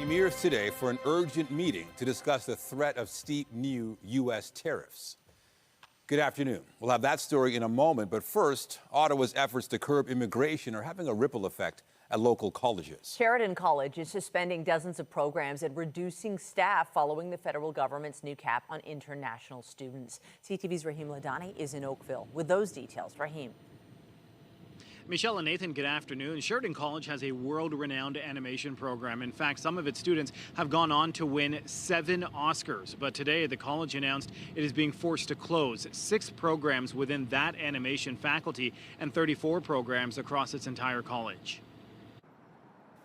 premieres today for an urgent meeting to discuss the threat of steep new U.S. tariffs. Good afternoon. We'll have that story in a moment, but first, Ottawa's efforts to curb immigration are having a ripple effect at local colleges. Sheridan College is suspending dozens of programs and reducing staff following the federal government's new cap on international students. CTV's Rahim Ladani is in Oakville with those details. Rahim. Michelle and Nathan, good afternoon. Sheridan College has a world-renowned animation program. In fact, some of its students have gone on to win 7 Oscars. But today, the college announced it is being forced to close 6 programs within that animation faculty and 34 programs across its entire college.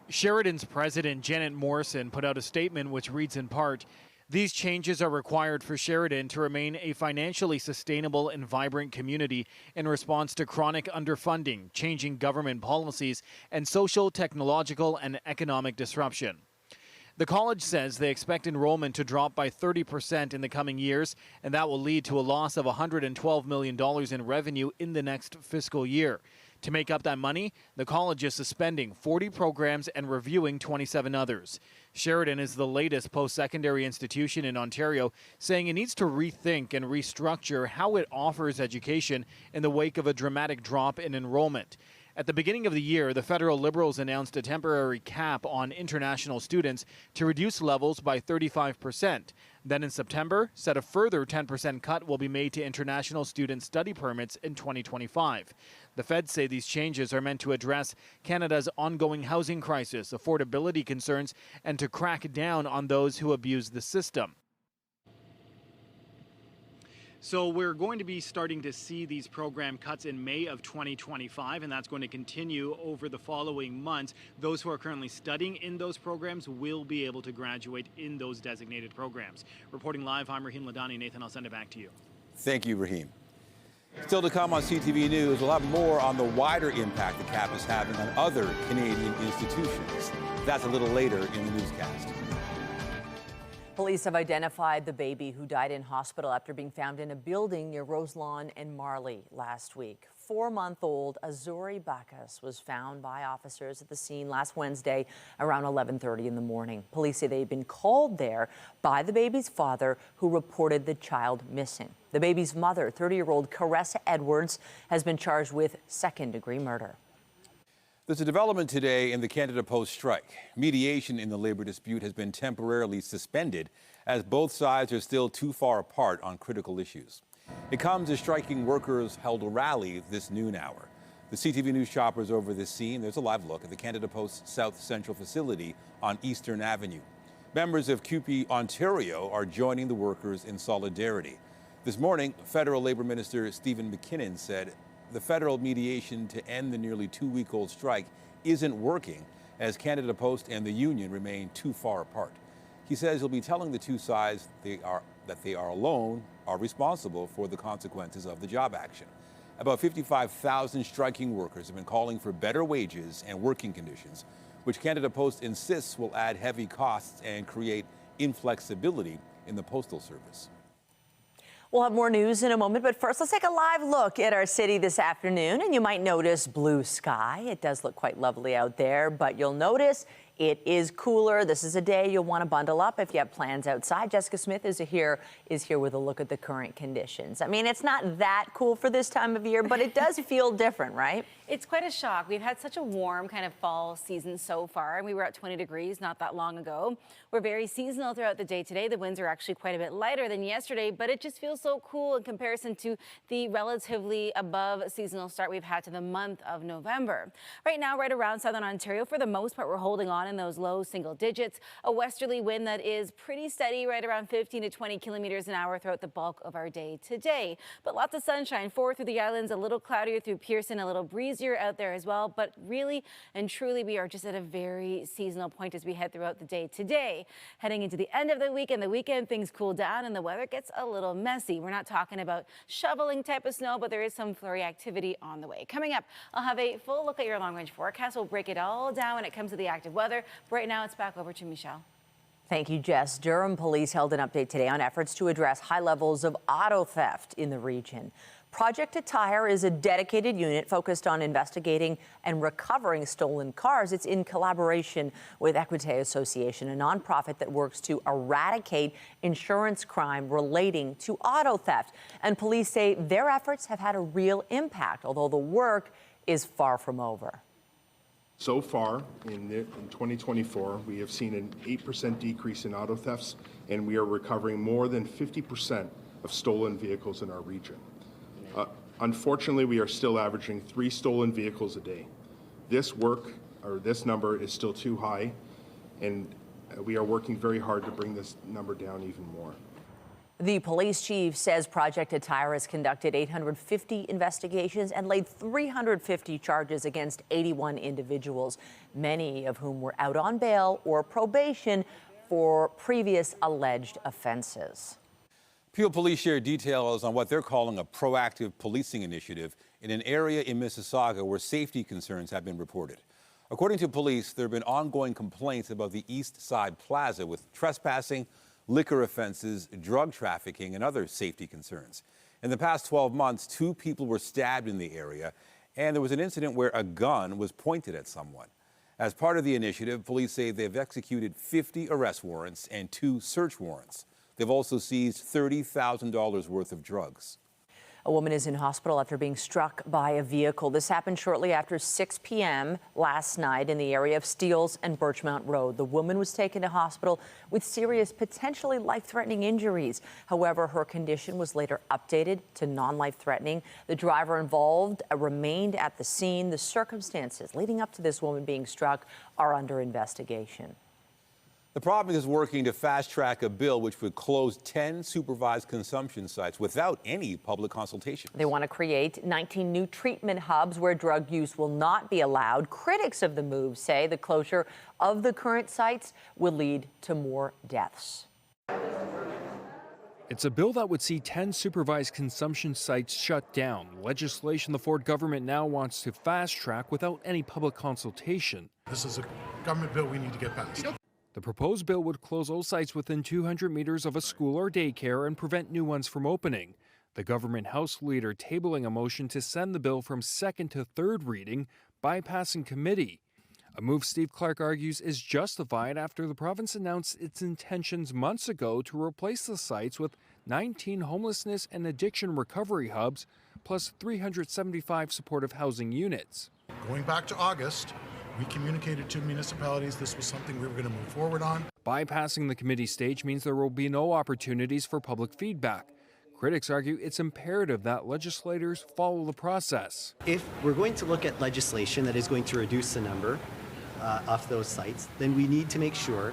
Sheridan's president, Janet Morrison, put out a statement which reads in part, "These changes are required for Sheridan to remain a financially sustainable and vibrant community in response to chronic underfunding, changing government policies, and social, technological, and economic disruption." The college says they expect enrollment to drop by 30% in the coming years, and that will lead to a loss of $112 million in revenue in the next fiscal year. To make up that money, the college is suspending 40 programs and reviewing 27 others. Sheridan is the latest post-secondary institution in Ontario, saying it needs to rethink and restructure how it offers education in the wake of a dramatic drop in enrollment. At the beginning of the year, the federal Liberals announced a temporary cap on international students to reduce levels by 35%. Then in September, said a further 10% cut will be made to international student study permits in 2025. The feds say these changes are meant to address Canada's ongoing housing crisis, affordability concerns, and to crack down on those who abuse the system. So we're going to be starting to see these program cuts in May of 2025, and that's going to continue over the following months. Those who are currently studying in those programs will be able to graduate in those designated programs. Reporting live, I'm Rahim Ladani. Nathan, I'll send it back to you. Thank you, Rahim. Still to come on CTV News, we'll have more on the wider impact the cap is having on other Canadian institutions. That's a little later in the newscast. Police have identified the baby who died in hospital after being found in a building near Roselawn and Marley last week. 4-month-old Azuri Bacchus was found by officers at the scene last Wednesday around 11:30 in the morning. Police say they've been called there by the baby's father, who reported the child missing. The baby's mother, 30-year-old Caressa Edwards, has been charged with second-degree murder. There's a development today in the Canada Post strike. Mediation in the labor dispute has been temporarily suspended as both sides are still too far apart on critical issues. It comes as striking workers held a rally this noon hour. The CTV News shoppers over this scene. There's a live look at the Canada Post South Central facility on Eastern Avenue. Members of CUPE Ontario are joining the workers in solidarity. This morning, Federal Labour Minister Stephen McKinnon said the federal mediation to end the nearly 2-week-old strike isn't working as Canada Post and the union remain too far apart. He says he'll be telling the two sides that they are alone are responsible for the consequences of the job action. About 55,000 striking workers have been calling for better wages and working conditions, which Canada Post insists will add heavy costs and create inflexibility in the postal service. We'll have more news in a moment, but first let's take a live look at our city this afternoon, and you might notice blue sky. It does look quite lovely out there, but you'll notice it is cooler. This is a day you'll want to bundle up if you have plans outside. Jessica Smith is here with a look at the current conditions. I mean, it's not that cool for this time of year, but it does feel different, right? It's quite a shock. We've had such a warm kind of fall season so far, and we were at 20 degrees not that long ago. We're very seasonal throughout the day today. The winds are actually quite a bit lighter than yesterday, but it just feels so cool in comparison to the relatively above seasonal start we've had to the month of November. Right now, right around southern Ontario, for the most part, we're holding on in those low single digits. A westerly wind that is pretty steady, right around 15 to 20 kilometers an hour throughout the bulk of our day today. But lots of sunshine forward through the islands, a little cloudier through Pearson, a little breezier out there as well. But really and truly, we are just at a very seasonal point as we head throughout the day today. Heading into the end of the week and the weekend, things cool down and the weather gets a little messy. We're not talking about shoveling type of snow, but there is some flurry activity on the way. Coming up, I'll have a full look at your long-range forecast. We'll break it all down when it comes to the active weather. Right now, it's back over to Michelle. Thank you, Jess. Durham police held an update today on efforts to address high levels of auto theft in the region. Project Attire is a dedicated unit focused on investigating and recovering stolen cars. It's in collaboration with Equite Association, a nonprofit that works to eradicate insurance crime relating to auto theft. And police say their efforts have had a real impact, although the work is far from over. So far, in 2024, we have seen an 8% decrease in auto thefts, and we are recovering more than 50% of stolen vehicles in our region. Unfortunately, we are still averaging 3 stolen vehicles a day. This number is still too high, and we are working very hard to bring this number down even more. The police chief says Project Attire has conducted 850 investigations and laid 350 charges against 81 individuals, many of whom were out on bail or probation for previous alleged offenses. Peel Police share details on what they're calling a proactive policing initiative in an area in Mississauga where safety concerns have been reported. According to police, there have been ongoing complaints about the East Side Plaza with trespassing, liquor offenses, drug trafficking, and other safety concerns. In the past 12 months, 2 people were stabbed in the area, and there was an incident where a gun was pointed at someone. As part of the initiative, police say they've executed 50 arrest warrants and 2 search warrants. They've also seized $30,000 worth of drugs. A woman is in hospital after being struck by a vehicle. This happened shortly after 6 p.m. last night in the area of Steeles and Birchmount Road. The woman was taken to hospital with serious, potentially life-threatening injuries. However, her condition was later updated to non-life-threatening. The driver involved remained at the scene. The circumstances leading up to this woman being struck are under investigation. The province is working to fast-track a bill which would close 10 supervised consumption sites without any public consultation. They want to create 19 new treatment hubs where drug use will not be allowed. Critics of the move say the closure of the current sites will lead to more deaths. It's a bill that would see 10 supervised consumption sites shut down. Legislation the Ford government now wants to fast-track without any public consultation. This is a government bill we need to get passed. The proposed bill would close all sites within 200 meters of a school or daycare and prevent new ones from opening. The government House leader tabling a motion to send the bill from second to third reading, bypassing committee. A move Steve Clark argues is justified after the province announced its intentions months ago to replace the sites with 19 homelessness and addiction recovery hubs, plus 375 supportive housing units. Going back to August, we communicated to municipalities this was something we were going to move forward on. Bypassing the committee stage means there will be no opportunities for public feedback. Critics argue it's imperative that legislators follow the process. If we're going to look at legislation that is going to reduce the number of those sites, then we need to make sure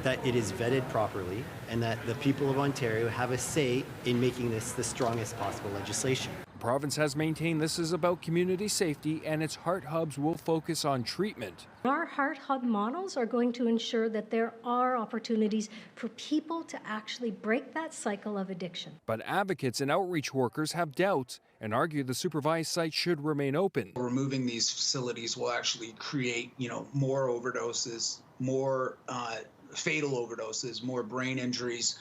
that it is vetted properly and that the people of Ontario have a say in making this the strongest possible legislation. The province has maintained this is about community safety, and its heart hubs will focus on treatment. Our heart hub models are going to ensure that there are opportunities for people to actually break that cycle of addiction. But advocates and outreach workers have doubts and argue the supervised sites should remain open. Removing these facilities will actually create, more overdoses, more fatal overdoses, more brain injuries,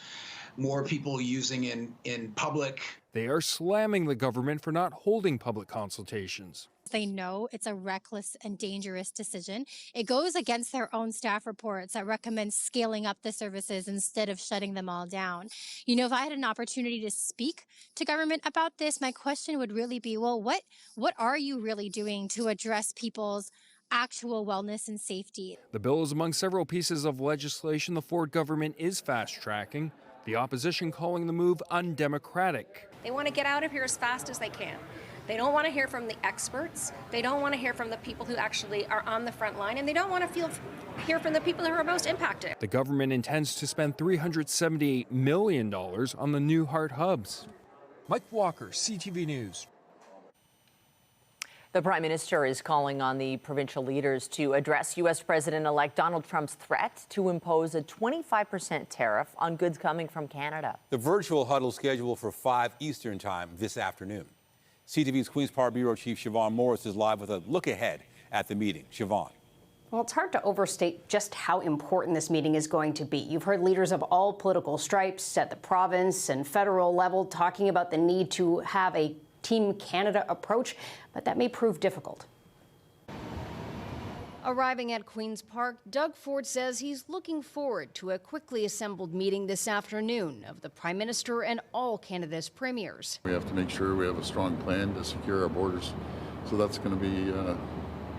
more people using in public. They are slamming the government for not holding public consultations. They know it's a reckless and dangerous decision. It goes against their own staff reports that recommend scaling up the services instead of shutting them all down. If I had an opportunity to speak to government about this, my question would really be, well, what are you really doing to address people's actual wellness and safety? The bill is among several pieces of legislation the Ford government is fast-tracking, the opposition calling the move undemocratic. They want to get out of here as fast as they can. They don't want to hear from the experts. They don't want to hear from the people who actually are on the front line, and they don't want to hear from the people who are most impacted. The government intends to spend $378 million on the new heart hubs. Mike Walker, CTV News. The Prime Minister is calling on the provincial leaders to address U.S. President-elect Donald Trump's threat to impose a 25% tariff on goods coming from Canada. The virtual huddle scheduled for 5 Eastern Time this afternoon. CTV's Queen's Park Bureau Chief Siobhan Morris is live with a look ahead at the meeting. Siobhan. Well, it's hard to overstate just how important this meeting is going to be. You've heard leaders of all political stripes at the province and federal level talking about the need to have a Team Canada approach, but that may prove difficult. Arriving at Queen's Park, Doug Ford says he's looking forward to a quickly assembled meeting this afternoon of the Prime Minister and all Canada's premiers. We have to make sure we have a strong plan to secure our borders, so that's going to be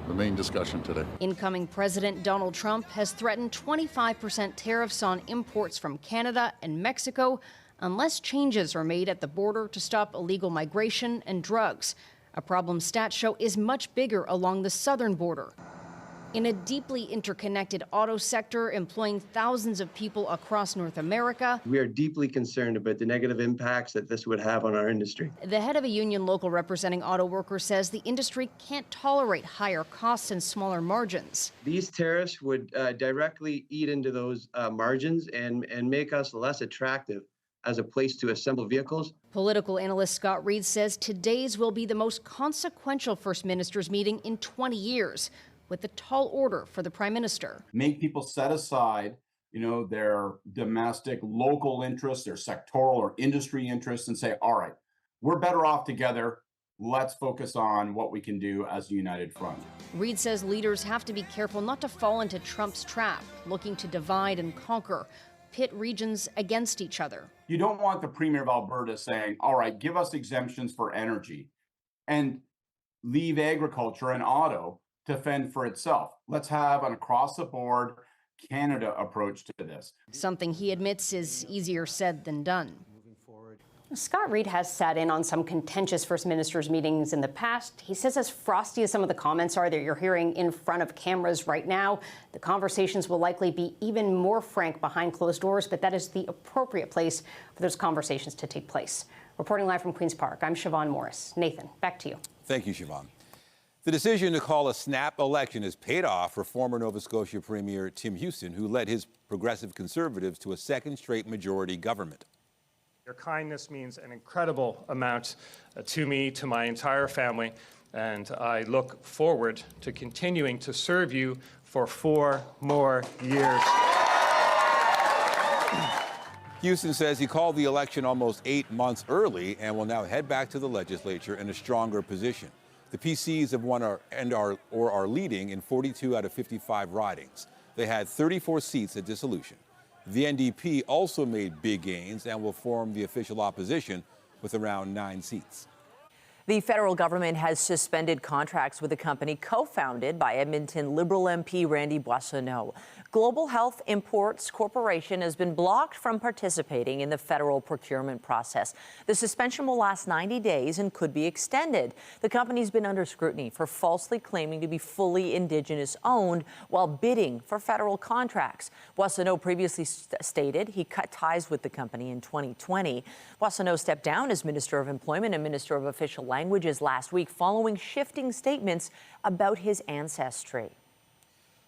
the main discussion today. Incoming President Donald Trump has threatened 25% tariffs on imports from Canada and Mexico unless changes are made at the border to stop illegal migration and drugs. A problem stats show is much bigger along the southern border. In a deeply interconnected auto sector employing thousands of people across North America, we are deeply concerned about the negative impacts that this would have on our industry. The head of a union local representing auto workers says the industry can't tolerate higher costs and smaller margins. These tariffs would directly eat into those margins and make us less attractive as a place to assemble vehicles. Political analyst Scott Reid says today's will be the most consequential First Ministers meeting in 20 years. With a tall order for the Prime Minister. Make people set aside, their domestic, local interests, their sectoral or industry interests, and say, all right, we're better off together. Let's focus on what we can do as a united front. Reid says leaders have to be careful not to fall into Trump's trap, looking to divide and conquer, pit regions against each other. You don't want the Premier of Alberta saying, all right, give us exemptions for energy and leave agriculture and auto to fend for itself. Let's have an across-the-board Canada approach to this. Something he admits is easier said than done. Scott Reid has sat in on some contentious First Ministers meetings in the past. He says as frosty as some of the comments are that you're hearing in front of cameras right now, the conversations will likely be even more frank behind closed doors, but that is the appropriate place for those conversations to take place. Reporting live from Queen's Park, I'm Siobhan Morris. Nathan, back to you. Thank you, Siobhan. The decision to call a snap election has paid off for former Nova Scotia Premier Tim Houston, who led his Progressive Conservatives to a second straight majority government. Your kindness means an incredible amount to me, to my entire family, and I look forward to continuing to serve you for 4 more years. Houston says he called the election almost 8 months early and will now head back to the legislature in a stronger position. The PCs have won are leading in 42 out of 55 ridings. They had 34 seats at dissolution. The NDP also made big gains and will form the official opposition with around 9 seats. The federal government has suspended contracts with a company co-founded by Edmonton Liberal MP Randy Boissonneau. Global Health Imports Corporation has been blocked from participating in the federal procurement process. The suspension will last 90 days and could be extended. The company's been under scrutiny for falsely claiming to be fully Indigenous owned while bidding for federal contracts. Boissonneau previously stated he cut ties with the company in 2020. Boissonneau stepped down as Minister of Employment and Minister of Official Languages last week following shifting statements about his ancestry.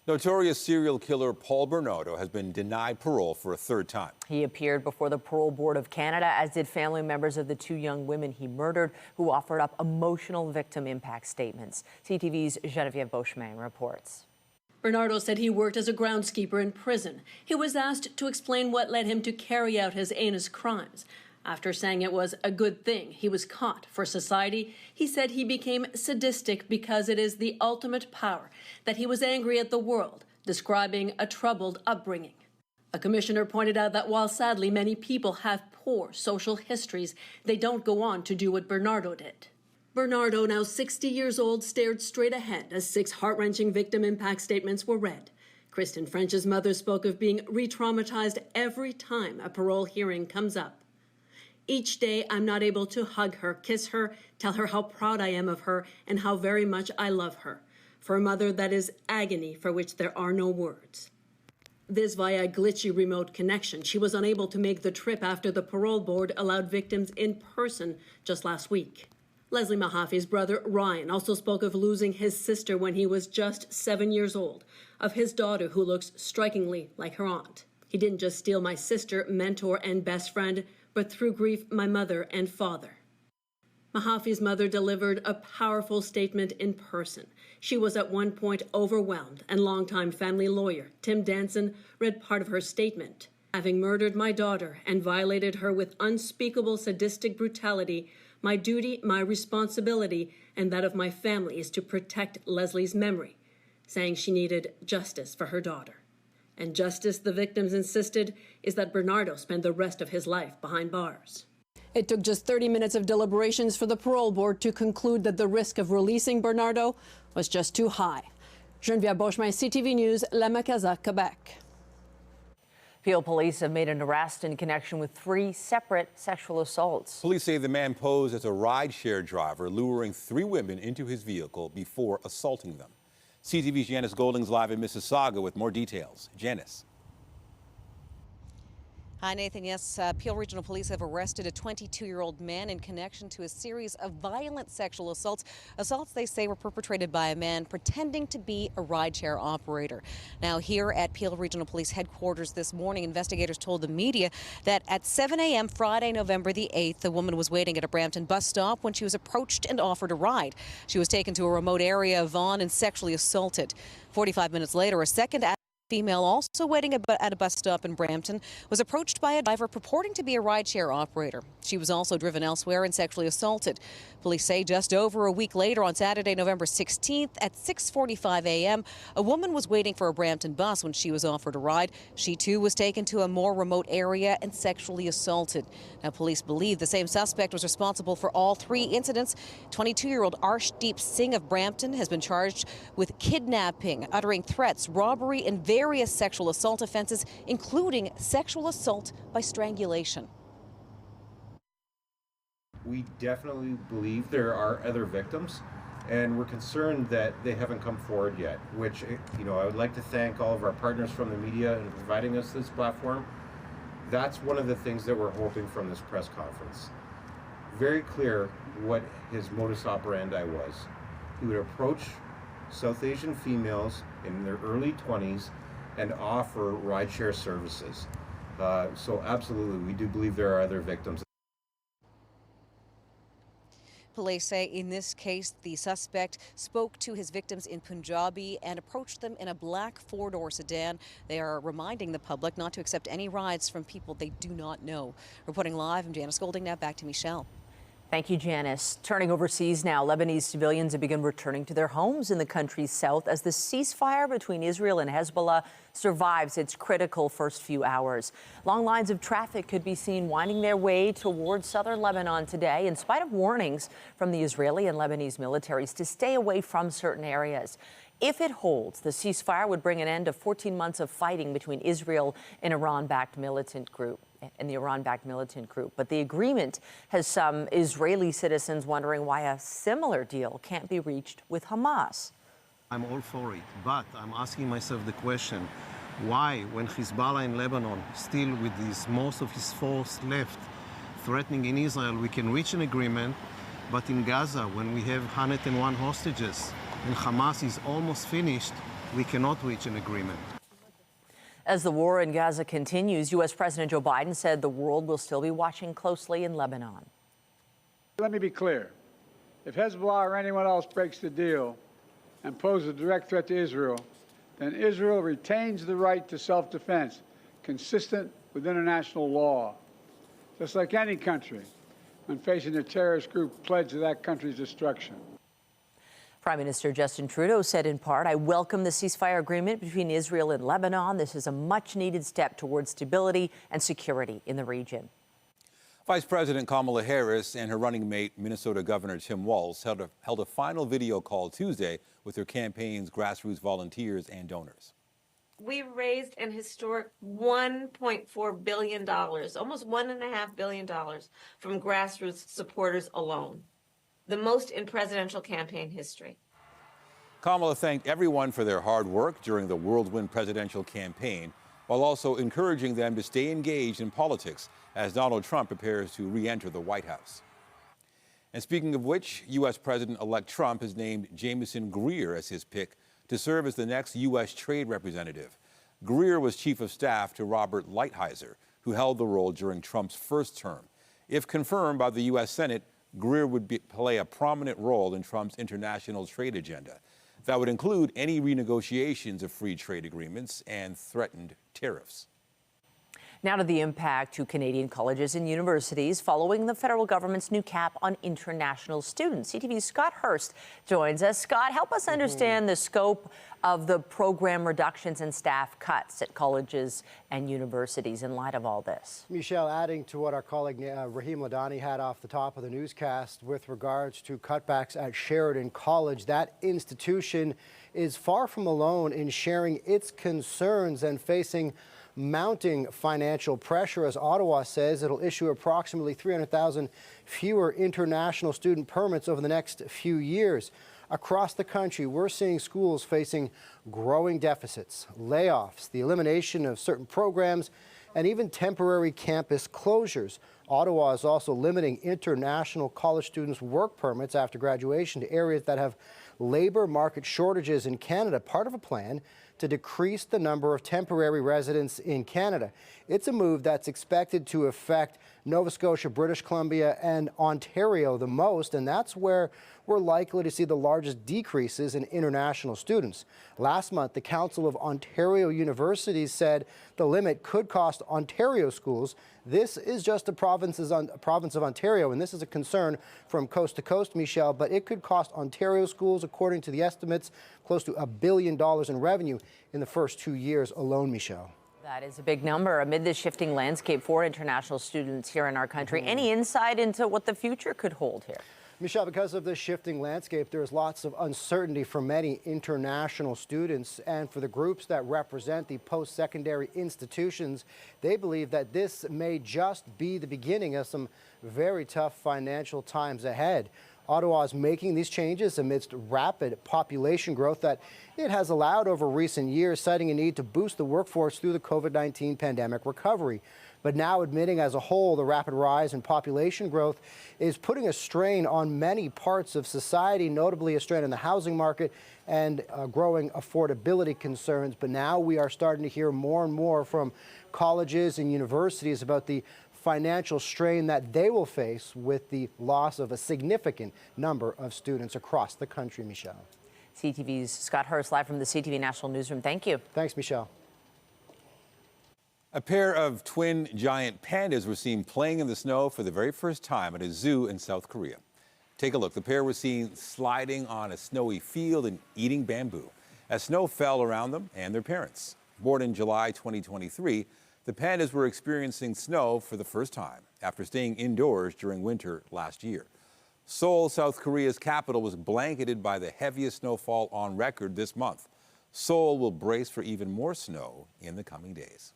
Notorious serial killer Paul Bernardo has been denied parole for a 3rd time. He appeared before the Parole Board of Canada, as did family members of the 2 young women he murdered, who offered up emotional victim impact statements. CTV's Geneviève Beauchemin reports. Bernardo said he worked as a groundskeeper in prison. He was asked to explain what led him to carry out his heinous crimes. After saying it was a good thing he was caught for society, he said he became sadistic because it is the ultimate power, that he was angry at the world, describing a troubled upbringing. A commissioner pointed out that while sadly many people have poor social histories, they don't go on to do what Bernardo did. Bernardo, now 60 years old, stared straight ahead as 6 heart-wrenching victim impact statements were read. Kristen French's mother spoke of being re-traumatized every time a parole hearing comes up. Each day, I'm not able to hug her, kiss her, tell her how proud I am of her and how very much I love her. For a mother, that is agony for which there are no words. This via a glitchy remote connection. She was unable to make the trip after the parole board allowed victims in person just last week. Leslie Mahaffey's brother, Ryan, also spoke of losing his sister when he was just 7 years old, of his daughter who looks strikingly like her aunt. He didn't just steal my sister, mentor, and best friend, but through grief, my mother and father. Mahafi's mother delivered a powerful statement in person. She was at one point overwhelmed, and longtime family lawyer Tim Danson read part of her statement. Having murdered my daughter and violated her with unspeakable sadistic brutality, my duty, my responsibility, and that of my family is to protect Leslie's memory, saying she needed justice for her daughter. And justice, the victims insisted, is that Bernardo spend the rest of his life behind bars. It took just 30 minutes of deliberations for the parole board to conclude that the risk of releasing Bernardo was just too high. Geneviève Beauchemin, CTV News, Lamar, Quebec. Peel police have made an arrest in connection with 3 separate sexual assaults. Police say the man posed as a rideshare driver, luring 3 women into his vehicle before assaulting them. CTV's Janice Golding's live in Mississauga with more details. Janice. Hi, Nathan. Yes, Peel Regional Police have arrested a 22-year-old man in connection to a series of violent sexual assaults. Assaults they say were perpetrated by a man pretending to be a rideshare operator. Now, here at Peel Regional Police headquarters this morning, investigators told the media that at 7 a.m. Friday, November the 8th, the woman was waiting at a Brampton bus stop when she was approached and offered a ride. She was taken to a remote area of Vaughan and sexually assaulted. 45 minutes later, a second female also waiting at a bus stop in Brampton was approached by a driver purporting to be a rideshare operator. She was also driven elsewhere and sexually assaulted. Police say just over a week later, on Saturday, November 16th at 6:45 a.m., a woman was waiting for a Brampton bus when she was offered a ride. She too was taken to a more remote area and sexually assaulted. Now, police believe the same suspect was responsible for all 3 incidents. 22-year-old Arshdeep Singh of Brampton has been charged with kidnapping, uttering threats, robbery, and various sexual assault offenses, including sexual assault by strangulation. We definitely believe there are other victims, and we're concerned that they haven't come forward yet, which, I would like to thank all of our partners from the media in providing us this platform. That's one of the things that we're hoping from this press conference. Very clear what his modus operandi was. He would approach South Asian females in their early 20s and offer rideshare services. So absolutely, we do believe there are other victims. Police say in this case, the suspect spoke to his victims in Punjabi and approached them in a black 4-door sedan. They are reminding the public not to accept any rides from people they do not know. Reporting live, I'm Janice Golding. Now back to Michelle. Thank you, Janice. Turning overseas now, Lebanese civilians have begun returning to their homes in the country's south as the ceasefire between Israel and Hezbollah survives its critical first few hours. Long lines of traffic could be seen winding their way towards southern Lebanon today, in spite of warnings from the Israeli and Lebanese militaries to stay away from certain areas. If it holds, the ceasefire would bring an end to 14 months of fighting between Israel and the Iran-backed militant group. But the agreement has some Israeli citizens wondering why a similar deal can't be reached with Hamas. I'm all for it, but I'm asking myself the question, why, when Hezbollah in Lebanon, still with most of his force left, threatening in Israel, we can reach an agreement, but in Gaza, when we have 101 hostages and Hamas is almost finished, we cannot reach an agreement. As the war in Gaza continues, U.S. President Joe Biden said the world will still be watching closely in Lebanon. Let me be clear. If Hezbollah or anyone else breaks the deal and poses a direct threat to Israel, then Israel retains the right to self-defense, consistent with international law. Just like any country, when facing a terrorist group pledged to that country's destruction. Prime Minister Justin Trudeau said in part, I welcome the ceasefire agreement between Israel and Lebanon. This is a much-needed step towards stability and security in the region. Vice President Kamala Harris and her running mate, Minnesota Governor Tim Walz, held a final video call Tuesday with her campaign's grassroots volunteers and donors. We raised an historic $1.4 billion, almost $1.5 billion from grassroots supporters alone. The most in presidential campaign history. Kamala thanked everyone for their hard work during the whirlwind presidential campaign, while also encouraging them to stay engaged in politics as Donald Trump prepares to re-enter the White House. And speaking of which, U.S. President-elect Trump has named Jamieson Greer as his pick to serve as the next U.S. trade representative. Greer was chief of staff to Robert Lighthizer, who held the role during Trump's first term. If confirmed by the U.S. Senate, Greer would play a prominent role in Trump's international trade agenda. That would include any renegotiations of free trade agreements and threatened tariffs. Now to the impact to Canadian colleges and universities following the federal government's new cap on international students. CTV's Scott Hurst joins us. Scott, help us understand the scope of the program reductions and staff cuts at colleges and universities in light of all this. Michelle, adding to what our colleague Rahim Ladani had off the top of the newscast with regards to cutbacks at Sheridan College, that institution is far from alone in sharing its concerns and facing mounting financial pressure. As Ottawa says, it'll issue approximately 300,000 fewer international student permits over the next few years. Across the country, we're seeing schools facing growing deficits, layoffs, the elimination of certain programs, and even temporary campus closures. Ottawa is also limiting international college students' work permits after graduation to areas that have labor market shortages in Canada, part of a plan to decrease the number of temporary residents in Canada. It's a move that's expected to affect Nova Scotia, British Columbia, and Ontario the most, and that's where we're likely to see the largest decreases in international students. Last month, the Council of Ontario Universities said the limit could cost Ontario schools. This is just the province of Ontario, and this is a concern from coast to coast, Michelle, but it could cost Ontario schools, according to the estimates, close to $1 billion in revenue in the first 2 years alone, Michelle. That is a big number amid the shifting landscape for international students here in our country. Any insight into what the future could hold here? Michelle, because of this shifting landscape, there's lots of uncertainty for many international students, and for the groups that represent the post-secondary institutions, they believe that this may just be the beginning of some very tough financial times ahead. Ottawa is making these changes amidst rapid population growth that it has allowed over recent years, citing a need to boost the workforce through the COVID-19 pandemic recovery. But now admitting as a whole the rapid rise in population growth is putting a strain on many parts of society, notably a strain in the housing market and growing affordability concerns. But now we are starting to hear more and more from colleges and universities about the financial strain that they will face with the loss of a significant number of students across the country, Michelle. CTV's Scott Hurst live from the CTV National Newsroom. Thank you. Thanks, Michelle. A pair of twin giant pandas were seen playing in the snow for the very first time at a zoo in South Korea. Take a look. The pair were seen sliding on a snowy field and eating bamboo as snow fell around them and their parents. Born in July 2023, the pandas were experiencing snow for the first time after staying indoors during winter last year. Seoul, South Korea's capital, was blanketed by the heaviest snowfall on record this month. Seoul will brace for even more snow in the coming days.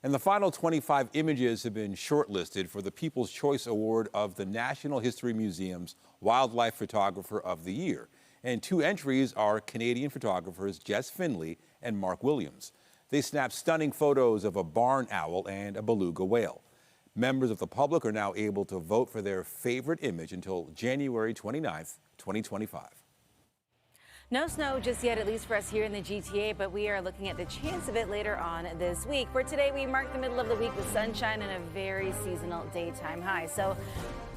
And the final 25 images have been shortlisted for the People's Choice Award of the National History Museum's Wildlife Photographer of the Year. And 2 entries are Canadian photographers Jess Finley and Mark Williams. They snapped stunning photos of a barn owl and a beluga whale. Members of the public are now able to vote for their favorite image until January 29th, 2025. No snow just yet, at least for us here in the GTA, but we are looking at the chance of it later on this week. For today, we mark the middle of the week with sunshine and a very seasonal daytime high. So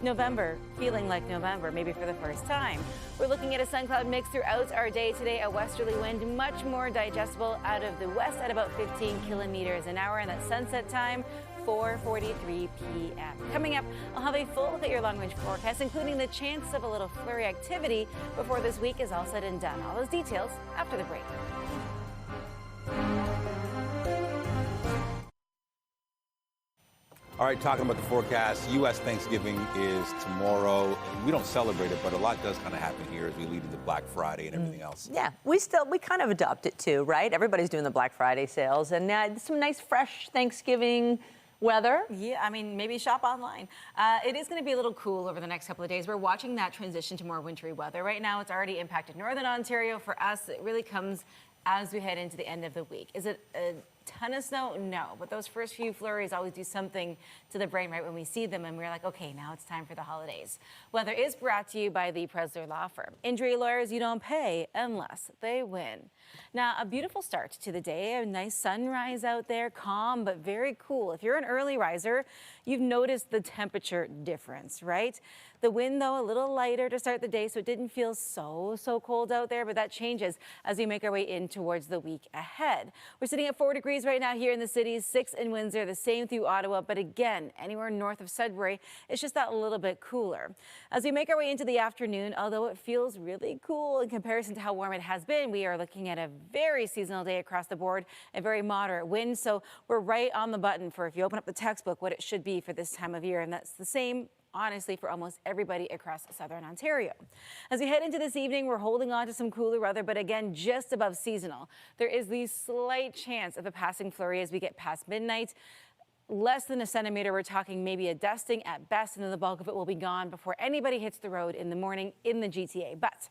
November, feeling like November, maybe for the first time. We're looking at a sun-cloud mix throughout our day today, a westerly wind much more digestible out of the west at about 15 kilometers an hour, and that sunset time 4:43 p.m. Coming up, I'll have a full look at your long-range forecast, including the chance of a little flurry activity before this week is all said and done. All those details after the break. All right, talking about the forecast, U.S. Thanksgiving is tomorrow. We don't celebrate it, but a lot does kind of happen here as we lead into Black Friday and everything else. Yeah, we kind of adopt it too, right? Everybody's doing the Black Friday sales, and some nice fresh Thanksgiving weather. Yeah, I mean, maybe shop online. It is going to be a little cool over the next couple of days. We're watching that transition to more wintry weather. Right now, it's already impacted Northern Ontario. For us, it really comes as we head into the end of the week. Is it a ton of snow? No, but those first few flurries always do something to the brain right when we see them, and we're like, okay, now it's time for the holidays. Weather is brought to you by the Presler Law Firm. Injury lawyers you don't pay unless they win. Now, a beautiful start to the day, a nice sunrise out there, calm but very cool. If you're an early riser, you've noticed the temperature difference, right? The wind, though, a little lighter to start the day, so it didn't feel so cold out there, but that changes as we make our way in towards the week ahead. We're sitting at 4 degrees right now here in the city, 6 in Windsor, the same through Ottawa, but again, anywhere north of Sudbury, it's just that little bit cooler. As we make our way into the afternoon, although it feels really cool in comparison to how warm it has been, we are looking at a very seasonal day across the board, a very moderate wind, so we're right on the button for, if you open up the textbook, what it should be for this time of year, and that's the same honestly for almost everybody across southern Ontario. As we head into this evening, we're holding on to some cooler weather, but again, just above seasonal. There is the slight chance of a passing flurry as we get past midnight. Less than a centimeter, we're talking maybe a dusting at best, and then the bulk of it will be gone before anybody hits the road in the morning in the GTA. But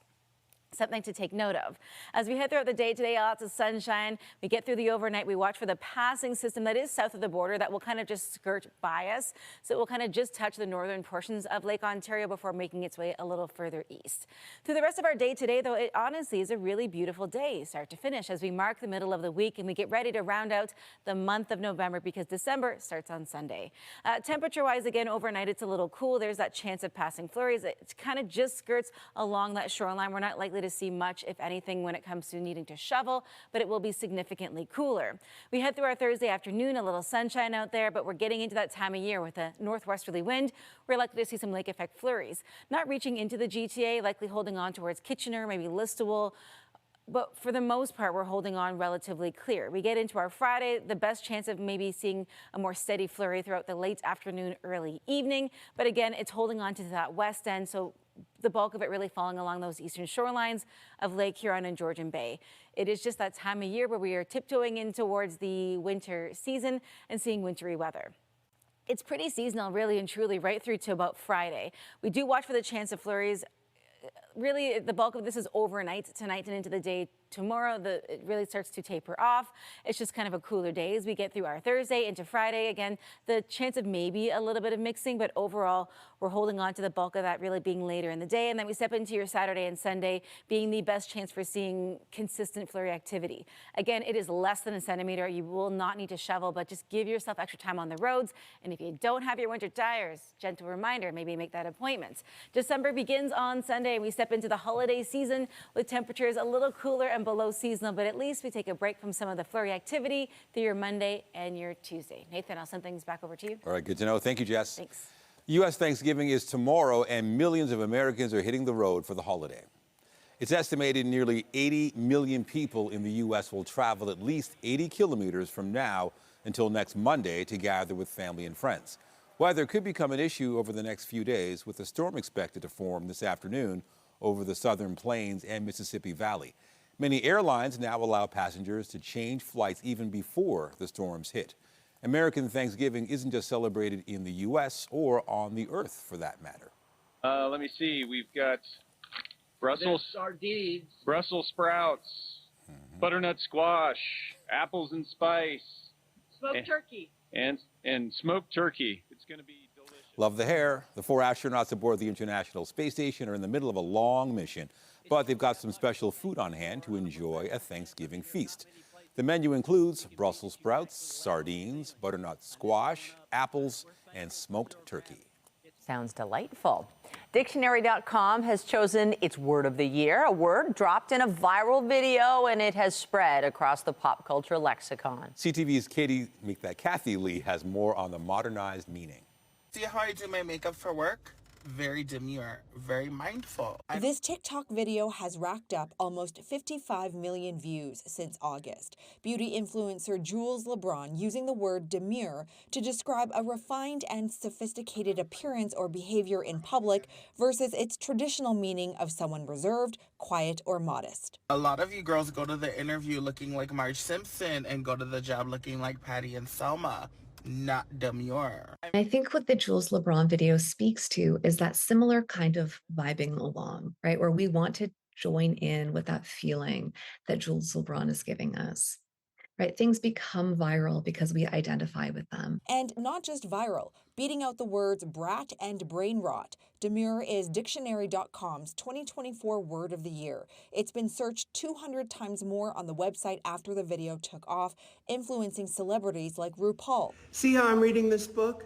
something to take note of. As we head throughout the day today, lots of sunshine. We get through the overnight. We watch for the passing system that is south of the border that will kind of just skirt by us. So it will kind of just touch the northern portions of Lake Ontario before making its way a little further east. Through the rest of our day today, though, it honestly is a really beautiful day, start to finish, as we mark the middle of the week and we get ready to round out the month of November because December starts on Sunday. Temperature-wise, again, overnight, it's a little cool. There's that chance of passing flurries. It kind of just skirts along that shoreline. We're not likely to see much, if anything, when it comes to needing to shovel, but it will be significantly cooler. We head through our Thursday afternoon, a little sunshine out there, but we're getting into that time of year with a northwesterly wind. We're likely to see some lake effect flurries, not reaching into the GTA, likely holding on towards Kitchener, maybe Listowel. But for the most part, we're holding on relatively clear. We get into our Friday, the best chance of maybe seeing a more steady flurry throughout the late afternoon, early evening. But again, it's holding on to that west end, so the bulk of it really falling along those eastern shorelines of Lake Huron and Georgian Bay. It is just that time of year where we are tiptoeing in towards the winter season and seeing wintry weather. It's pretty seasonal, really and truly, right through to about Friday. We do watch for the chance of flurries. Really, the bulk of this is overnight tonight and into the day tomorrow. It really starts to taper off. It's just kind of a cooler day as we get through our Thursday into Friday. Again, the chance of maybe a little bit of mixing, but overall, we're holding on to the bulk of that really being later in the day. And then we step into your Saturday and Sunday being the best chance for seeing consistent flurry activity. Again, it is less than a centimeter. You will not need to shovel, but just give yourself extra time on the roads. And if you don't have your winter tires, gentle reminder, maybe make that appointment. December begins on Sunday, and we step into the holiday season with temperatures a little cooler and below seasonal, but at least we take a break from some of the flurry activity through your Monday and your Tuesday. Nathan, I'll send things back over to you. All right, good to know. Thank you, Jess. Thanks. U.S. Thanksgiving is tomorrow, and millions of Americans are hitting the road for the holiday. It's estimated nearly 80 million people in the U.S. will travel at least 80 kilometers from now until next Monday to gather with family and friends. Weather could become an issue over the next few days, with a storm expected to form this afternoon over the southern plains and Mississippi Valley. Many airlines now allow passengers to change flights even before the storms hit. American Thanksgiving isn't just celebrated in the U.S. or on the earth, for that matter. Let me see. We've got Brussels sardines, Brussels sprouts, butternut squash, apples and spice, Smoked turkey. And smoked turkey. It's going to be delicious. Love the hair. The 4 astronauts aboard the International Space Station are in the middle of a long mission, but they've got some special food on hand to enjoy a Thanksgiving feast. The menu includes Brussels sprouts, sardines, butternut squash, apples, and smoked turkey. Sounds delightful. Dictionary.com has chosen its word of the year, a word dropped in a viral video, and it has spread across the pop culture lexicon. CTV's Kathy Lee has more on the modernized meaning. See how I do my makeup for work? Very demure, very mindful. This TikTok video has racked up almost 55 million views since August. Beauty influencer Jules LeBron using the word demure to describe a refined and sophisticated appearance or behavior in public versus its traditional meaning of someone reserved, quiet, or modest. A lot of you girls go to the interview looking like Marge Simpson and go to the job looking like Patty and Selma. Not demure. I think what the Jules LeBron video speaks to is that similar kind of vibing along, right? Where we want to join in with that feeling that Jules LeBron is giving us. right? Things become viral because we identify with them. And not just viral, beating out the words brat and brain rot. Demure is dictionary.com's 2024 word of the year. It's been searched 200 times more on the website after the video took off, influencing celebrities like RuPaul. See how I'm reading this book?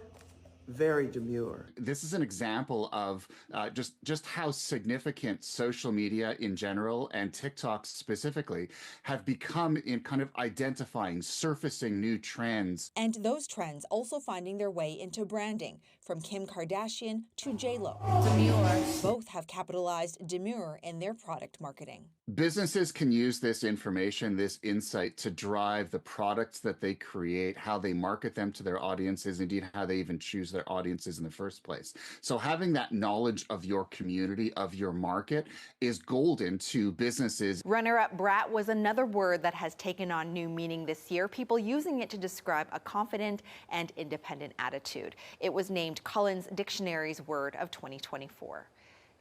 Very demure. This is an example of just how significant social media in general and TikTok specifically have become in kind of identifying, surfacing new trends. And those trends also finding their way into branding, from Kim Kardashian to J-Lo. Demure. Both have capitalized demure in their product marketing. Businesses can use this information, this insight, to drive the products that they create, how they market them to their audiences, indeed how they even choose their audiences in the first place. So having that knowledge of your community, of your market, is golden to businesses. Runner-up brat was another word that has taken on new meaning this year, people using it to describe a confident and independent attitude. It was named Collins Dictionary's word of 2024.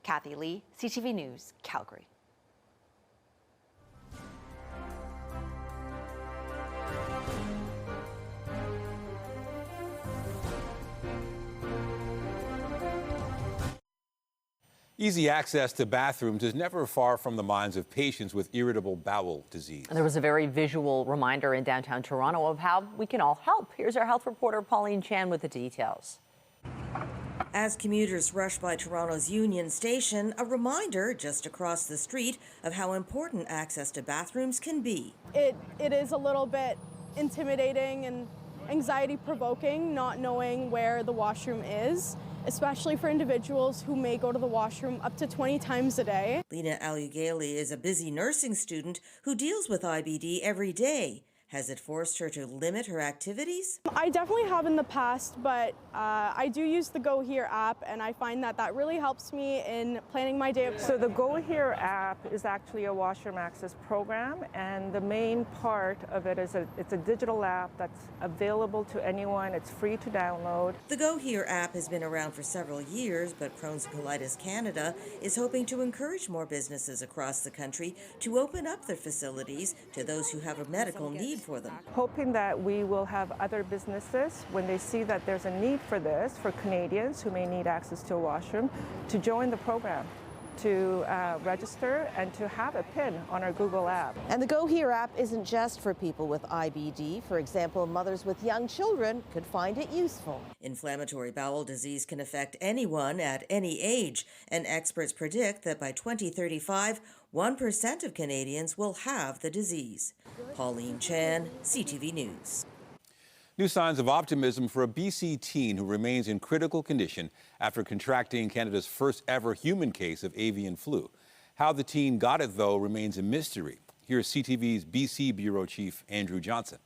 Kathy Lee, CTV News, Calgary. Easy access to bathrooms is never far from the minds of patients with irritable bowel disease. And there was a very visual reminder in downtown Toronto of how we can all help. Here's our health reporter, Pauline Chan, with the details. As commuters rush by Toronto's Union Station, a reminder just across the street of how important access to bathrooms can be. It is a little bit intimidating and anxiety-provoking not knowing where the washroom is, especially for individuals who may go to the washroom up to 20 times a day. Lena Alugeli is a busy nursing student who deals with IBD every day. Has it forced her to limit her activities? I definitely have in the past, but I do use the Go Here app, and I find that that really helps me in planning my day. So the Go Here app is actually a washroom access program, and the main part of it is it's a digital app that's available to anyone. It's free to download. The Go Here app has been around for several years, but Crohn's and Colitis Canada is hoping to encourage more businesses across the country to open up their facilities to those who have a medical need for them. Hoping that we will have other businesses, when they see that there's a need for this, for Canadians who may need access to a washroom, to join the program, to register and to have a PIN on our Google app. And the Go Here app isn't just for people with IBD. For example, mothers with young children could find it useful. Inflammatory bowel disease can affect anyone at any age, and experts predict that by 2035, 1% of Canadians will have the disease. Pauline Chan, CTV News. New signs of optimism for a BC teen who remains in critical condition after contracting Canada's first ever human case of avian flu. How the teen got it, though, remains a mystery. Here's CTV's BC Bureau Chief Andrew Johnson.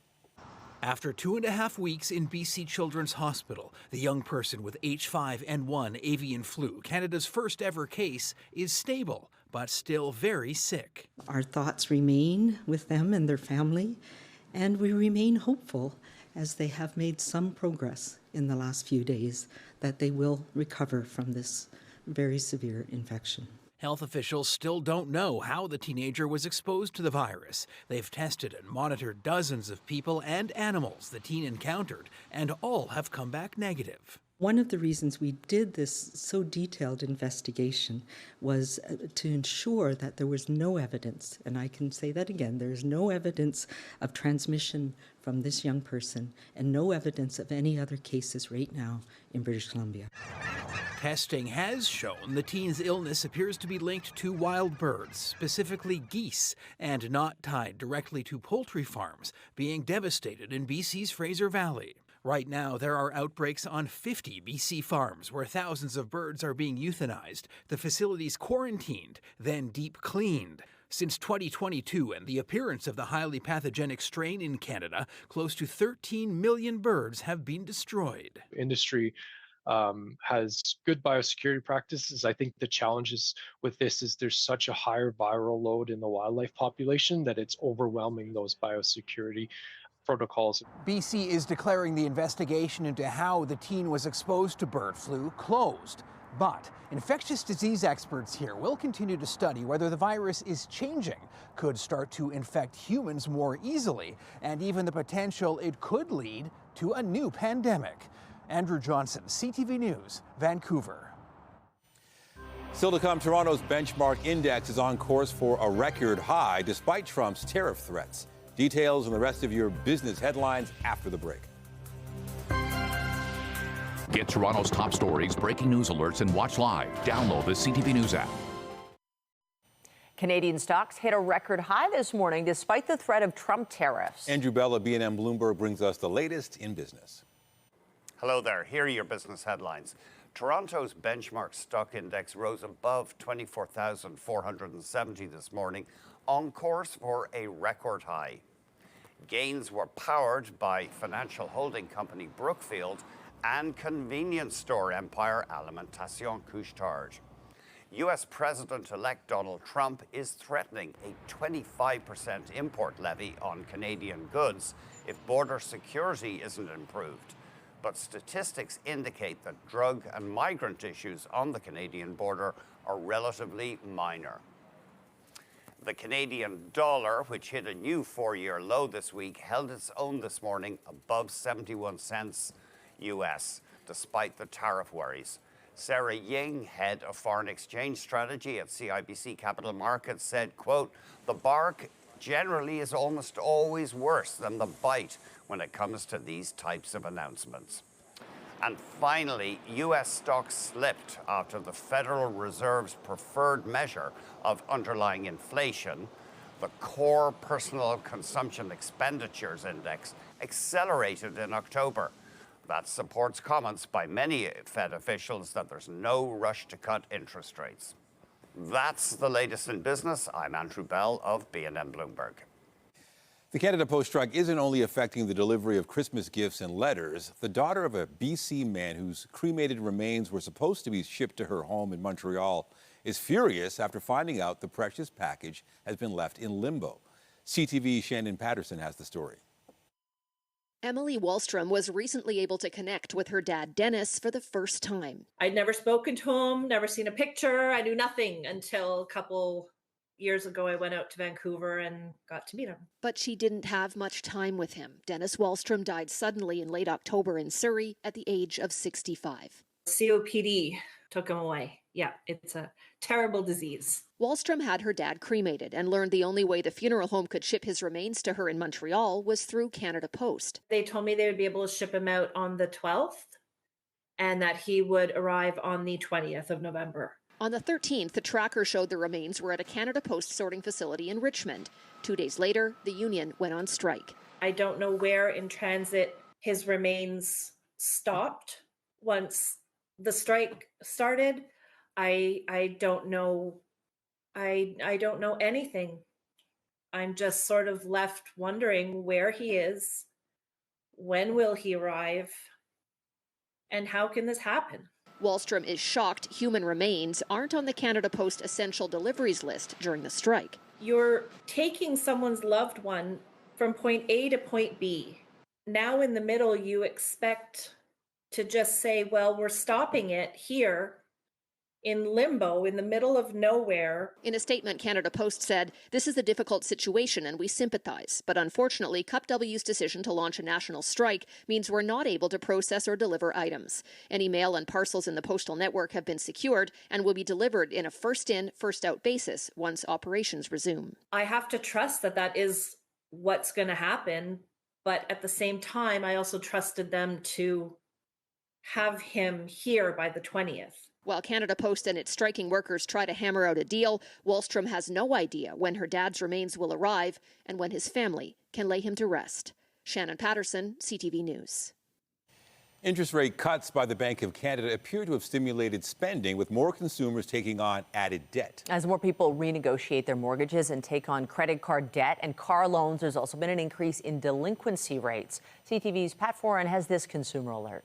After 2.5 weeks in BC Children's Hospital, the young person with H5N1 avian flu, Canada's first ever case, is stable, but still very sick. Our thoughts remain with them and their family, and we remain hopeful, as they have made some progress in the last few days, that they will recover from this very severe infection. Health officials still don't know how the teenager was exposed to the virus. They've tested and monitored dozens of people and animals the teen encountered, and all have come back negative. One of the reasons we did this so detailed investigation was to ensure that there was no evidence, and I can say that again, there is no evidence of transmission from this young person and no evidence of any other cases right now in British Columbia. Testing has shown the teen's illness appears to be linked to wild birds, specifically geese, and not tied directly to poultry farms being devastated in BC's Fraser Valley. Right now, there are outbreaks on 50 BC farms where thousands of birds are being euthanized, the facilities quarantined, then deep cleaned. Since 2022 and the appearance of the highly pathogenic strain in Canada, close to 13 million birds have been destroyed. Industry has good biosecurity practices. I think the challenges with this is there's such a higher viral load in the wildlife population that it's overwhelming those biosecurity protocols. BC is declaring the investigation into how the teen was exposed to bird flu closed. But infectious disease experts here will continue to study whether the virus is changing, could start to infect humans more easily, and even the potential it could lead to a new pandemic. Andrew Johnson, CTV News, Vancouver. Still to come, Toronto's benchmark index is on course for a record high despite Trump's tariff threats. Details on the rest of your business headlines after the break. Get Toronto's top stories, breaking news alerts, and watch live. Download the CTV News app. Canadian stocks hit a record high this morning despite the threat of Trump tariffs. Andrew Bell of B&M Bloomberg brings us the latest in business. Hello there. Here are your business headlines. Toronto's benchmark stock index rose above 24,470 this morning, on course for a record high. Gains were powered by financial holding company Brookfield and convenience store empire Alimentation Couche-Tard. U.S. President-elect Donald Trump is threatening a 25% import levy on Canadian goods if border security isn't improved. But statistics indicate that drug and migrant issues on the Canadian border are relatively minor. The Canadian dollar, which hit a new four-year low this week, held its own this morning above 71 cents US, despite the tariff worries. Sarah Ying, head of foreign exchange strategy at CIBC Capital Markets, said, quote, "The bark generally is almost always worse than the bite when it comes to these types of announcements." And finally, U.S. stocks slipped after the Federal Reserve's preferred measure of underlying inflation, the Core Personal Consumption Expenditures Index, accelerated in October. That supports comments by many Fed officials that there's no rush to cut interest rates. That's the latest in business. I'm Andrew Bell of B&M Bloomberg. The Canada Post strike isn't only affecting the delivery of Christmas gifts and letters. The daughter of a BC man whose cremated remains were supposed to be shipped to her home in Montreal is furious after finding out the precious package has been left in limbo. CTV's Shannon Patterson has the story. Emily Wallstrom was recently able to connect with her dad, Dennis, for the first time. I'd never spoken to him, never seen a picture. I knew nothing until a couple years ago. I went out to Vancouver and got to meet him. But she didn't have much time with him. Dennis Wallstrom died suddenly in late October in Surrey at the age of 65. COPD took him away. Yeah, it's a terrible disease. Wallstrom had her dad cremated and learned the only way the funeral home could ship his remains to her in Montreal was through Canada Post. They told me they would be able to ship him out on the 12th and that he would arrive on the 20th of November. On the 13th, the tracker showed the remains were at a Canada Post sorting facility in Richmond. 2 days later, the union went on strike. I don't know where in transit his remains stopped once the strike started. I don't know. I don't know anything. I'm just sort of left wondering where he is, when will he arrive, and how can this happen? Wallstrom is shocked human remains aren't on the Canada Post essential deliveries list during the strike. You're taking someone's loved one from point A to point B. Now in the middle, you expect to just say, well, we're stopping it here in limbo, in the middle of nowhere. In a statement, Canada Post said, "This is a difficult situation and we sympathize. But unfortunately, Cup W's decision to launch a national strike means we're not able to process or deliver items. Any mail and parcels in the postal network have been secured and will be delivered in a first-in, first-out basis once operations resume." I have to trust that that is what's going to happen. But at the same time, I also trusted them to have him here by the 20th. While Canada Post and its striking workers try to hammer out a deal, Wallstrom has no idea when her dad's remains will arrive and when his family can lay him to rest. Shannon Patterson, CTV News. Interest rate cuts by the Bank of Canada appear to have stimulated spending, with more consumers taking on added debt. As more people renegotiate their mortgages and take on credit card debt and car loans, there's also been an increase in delinquency rates. CTV's Pat Foran has this consumer alert.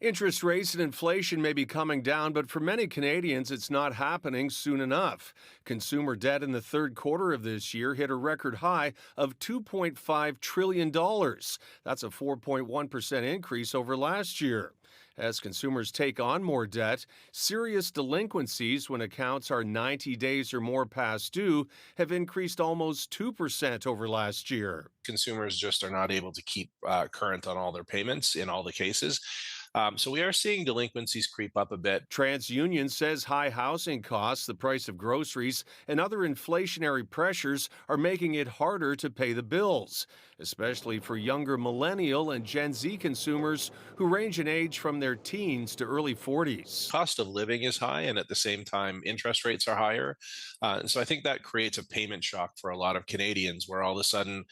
Interest rates and inflation may be coming down, but for many Canadians, it's not happening soon enough. Consumer debt in the third quarter of this year hit a record high of $2.5 trillion. That's a 4.1% increase over last year. As consumers take on more debt, serious delinquencies when accounts are 90 days or more past due have increased almost 2% over last year. Consumers just are not able to keep current on all their payments in all the cases. So we are seeing delinquencies creep up a bit. TransUnion says high housing costs, the price of groceries, and other inflationary pressures are making it harder to pay the bills, especially for younger millennial and Gen Z consumers who range in age from their teens to early 40s. Cost of living is high, and at the same time, interest rates are higher. So I think that creates a payment shock for a lot of Canadians, where all of a sudden,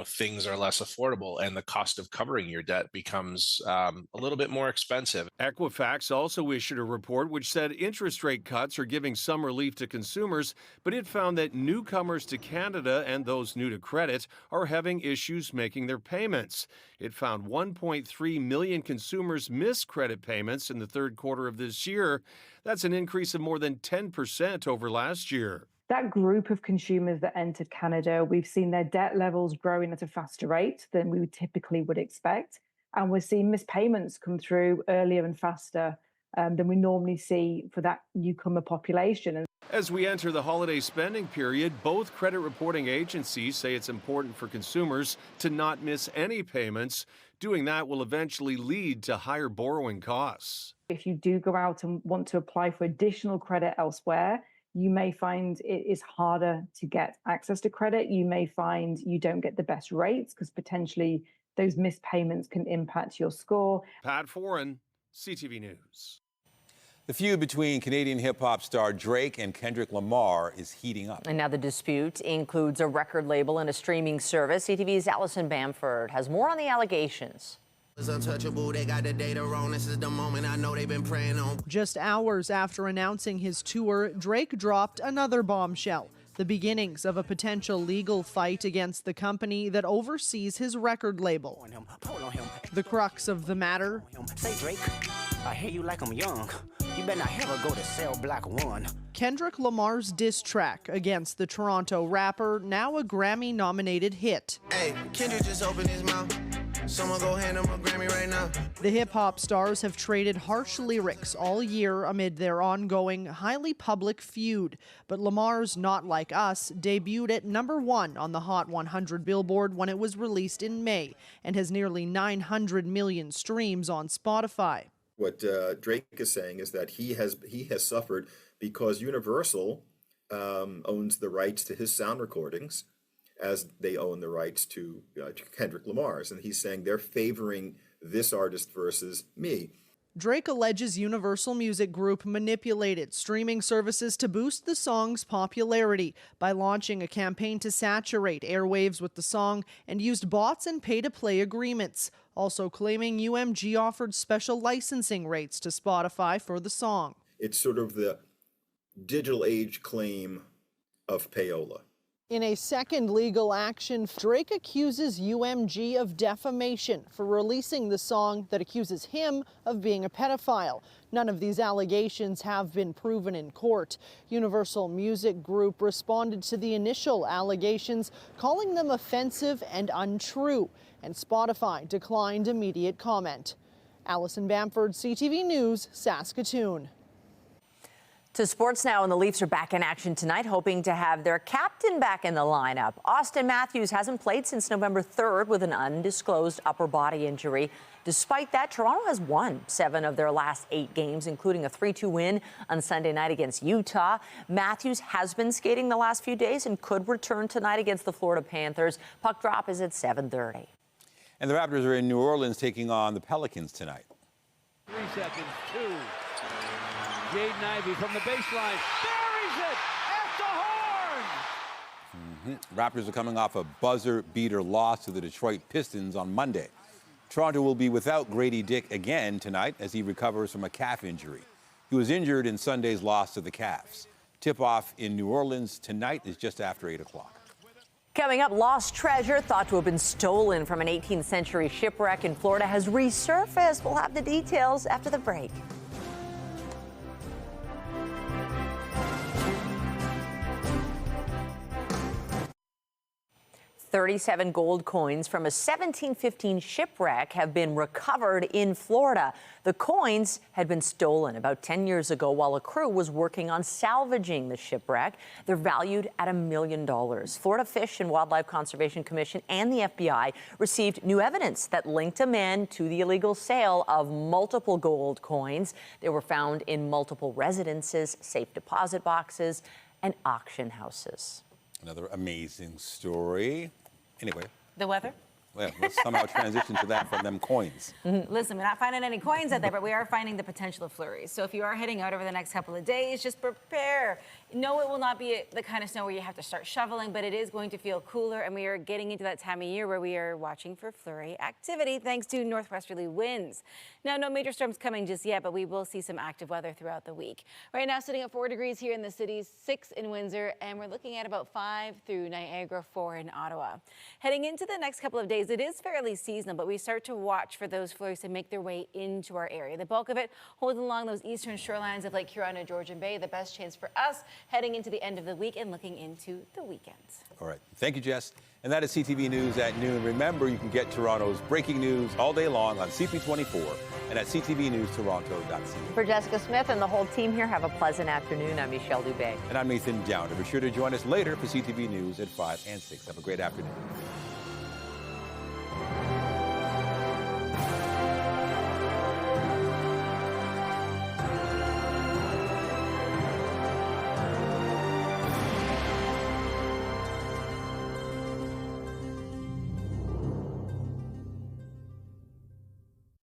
things are less affordable, and the cost of covering your debt becomes a little bit more expensive. Equifax also issued a report which said interest rate cuts are giving some relief to consumers, but it found that newcomers to Canada and those new to credit are having issues making their payments. It found 1.3 million consumers miss credit payments in the third quarter of this year. That's an increase of more than 10% over last year. That group of consumers that entered Canada, we've seen their debt levels growing at a faster rate than we typically would expect. And we're seeing missed payments come through earlier and faster than we normally see for that newcomer population. As we enter the holiday spending period, both credit reporting agencies say it's important for consumers to not miss any payments. Doing that will eventually lead to higher borrowing costs. If you do go out and want to apply for additional credit elsewhere, you may find it is harder to get access to credit. You may find you don't get the best rates because potentially those missed payments can impact your score. Pat Foran, CTV News. The feud between Canadian hip-hop star Drake and Kendrick Lamar is heating up. And now the dispute includes a record label and a streaming service. CTV's Alison Bamford has more on the allegations. Untouchable, they got the data wrong. This is the moment I know they've been praying on. Just hours after announcing his tour, Drake dropped another bombshell. The beginnings of a potential legal fight against the company that oversees his record label. The crux of the matter. Say, Drake, I hear you like I'm young. You better not ever go to Cell Block 1. Kendrick Lamar's diss track against the Toronto rapper, now a Grammy-nominated hit. Hey, Kendrick just opened his mouth. Someone go hand him a Grammy right now. The hip-hop stars have traded harsh lyrics all year amid their ongoing, highly public feud. But Lamar's Not Like Us debuted at #1 on the Hot 100 Billboard when it was released in May and has nearly 900 million streams on Spotify. What Drake is saying is that he has suffered because Universal owns the rights to his sound recordings, as they own the rights to Kendrick Lamar's. And he's saying they're favoring this artist versus me. Drake alleges Universal Music Group manipulated streaming services to boost the song's popularity by launching a campaign to saturate airwaves with the song and used bots and pay-to-play agreements, also claiming UMG offered special licensing rates to Spotify for the song. It's sort of the digital age claim of payola. In a second legal action, Drake accuses UMG of defamation for releasing the song that accuses him of being a pedophile. None of these allegations have been proven in court. Universal Music Group responded to the initial allegations, calling them offensive and untrue, and Spotify declined immediate comment. Alison Bamford, CTV News, Saskatoon. To sports now, and the Leafs are back in action tonight, hoping to have their captain back in the lineup. Austin Matthews hasn't played since November 3rd with an undisclosed upper body injury. Despite that, Toronto has won 7 of their last 8 games, including a 3-2 win on Sunday night against Utah. Matthews has been skating the last few days and could return tonight against the Florida Panthers. Puck drop is at 7:30. And the Raptors are in New Orleans taking on the Pelicans tonight. 3 seconds, 2. Jaden Ivey from the baseline, buries it at the horn! Raptors are coming off a buzzer-beater loss to the Detroit Pistons on Monday. Toronto will be without Grady Dick again tonight as he recovers from a calf injury. He was injured in Sunday's loss to the Cavs. Tip-off in New Orleans tonight is just after 8 o'clock. Coming up, lost treasure thought to have been stolen from an 18th century shipwreck in Florida has resurfaced. We'll have the details after the break. 37 gold coins from a 1715 shipwreck have been recovered in Florida. The coins had been stolen about 10 years ago while a crew was working on salvaging the shipwreck. They're valued at $1 million. Florida Fish and Wildlife Conservation Commission and the FBI received new evidence that linked a man to the illegal sale of multiple gold coins. They were found in multiple residences, safe deposit boxes, and auction houses. Another amazing story. Anyway. The weather? Well, let's somehow transition to that from them coins. Listen, we're not finding any coins out there, but we are finding the potential of flurries. So if you are heading out over the next couple of days, just prepare. No, it will not be the kind of snow where you have to start shoveling, but it is going to feel cooler, and we are getting into that time of year where we are watching for flurry activity thanks to northwesterly winds. Now, no major storms coming just yet, but we will see some active weather throughout the week. Right now, sitting at 4 degrees here in the city, 6 in Windsor, and we're looking at about 5 through Niagara, 4 in Ottawa. Heading into the next couple of days, it is fairly seasonal, but we start to watch for those flurries to make their way into our area. The bulk of it holding along those eastern shorelines of Lake Huron and Georgian Bay. The best chance for us heading into the end of the week and looking into the weekends. All right. Thank you, Jess. And that is CTV News at noon. Remember, you can get Toronto's breaking news all day long on CP24 and at ctvnewstoronto.ca. For Jessica Smith and the whole team here, have a pleasant afternoon. I'm Michelle Dubé. And I'm Nathan Downer. Be sure to join us later for CTV News at 5 and 6. Have a great afternoon.